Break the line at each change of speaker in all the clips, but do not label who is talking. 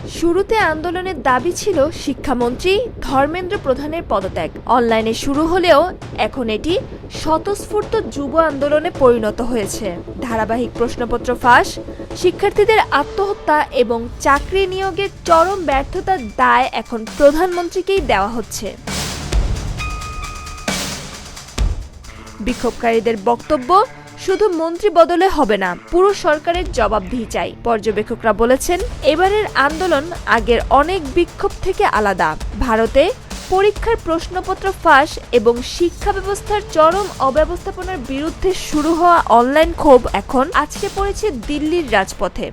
শুরুতে আন্দোলনের দাবি ছিল শিক্ষামন্ত্রী ধর্মেন্দ্র প্রধানের পদত্যাগ। অনলাইনে শুরু হলেও এখন এটি স্বতঃস্ফূর্ত যুব আন্দোলনে পরিণত হয়েছে। ধারাবাহিক প্রশ্নপত্র ফাঁস, শিক্ষার্থীদের আত্মহত্যা এবং চাকরি নিয়োগের চরম ব্যর্থতার দায় এখন প্রধানমন্ত্রীকেই দেওয়া হচ্ছে। বিক্ষোভকারীদের বক্তব্য, শুধু মন্ত্রী বদলে হবে না, পুরো সরকারের জবাবদিহি চাই। পর্যবেক্ষকরা বলেছেন, এবারের আন্দোলন আগের অনেক বিক্ষোভ থেকে আলাদা। ভারতে পরীক্ষার প্রশ্নপত্র ফাঁস এবং শিক্ষা ব্যবস্থার চরম অব্যবস্থাপনার বিরুদ্ধে শুরু হওয়া অনলাইন ক্ষোভ এখন আছড়ে পড়েছে দিল্লির রাজপথে।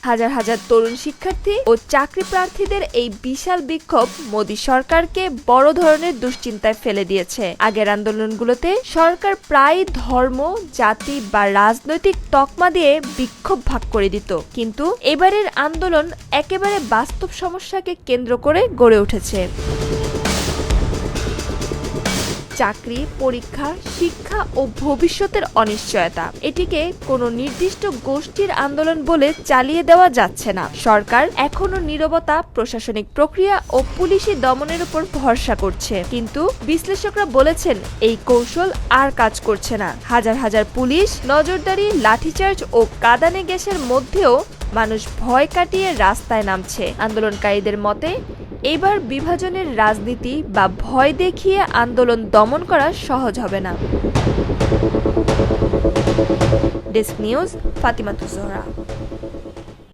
হাজার হাজার তরুণ শিক্ষার্থী ও চাকরি প্রার্থীদের এই বিশাল বিক্ষোভ মোদী সরকারকে বড় ধরনের দুশ্চিন্তায় ফেলে দিয়েছে। আগের আন্দোলনগুলোতে সরকার প্রায় ধর্ম, জাতি বা রাজনৈতিক তকমা দিয়ে বিক্ষোভ ভাগ করে দিত, কিন্তু এবারের আন্দোলন একেবারে বাস্তব সমস্যাকে কেন্দ্র করে গড়ে উঠেছে। চাকরি, পরীক্ষা, শিক্ষা ও ভবিষ্যতের অনিশ্চয়তা। এটিকে কোনো নির্দিষ্ট গোষ্ঠীর আন্দোলন বলে চালিয়ে দেওয়া যাচ্ছে না। সরকার এখনো নীরবতা, প্রশাসনিক প্রক্রিয়া ও পুলিশি দমনের উপর ভরসা করছে, কিন্তু বিশ্লেষকরা বলেছেন এই কৌশল আর কাজ করছে না। হাজার হাজার পুলিশ, নজরদারি, লাঠিচার্জ ও কাঁদানে গ্যাসের মধ্যেও মানুষ ভয় কাটিয়ে রাস্তায় নামছে। আন্দোলনকারীদের মতে, এবার বিভাজনের রাজনীতি বা ভয় দেখিয়ে আন্দোলন দমন করা সহজ হবে না। Desk news, Fatima তুজোহরা।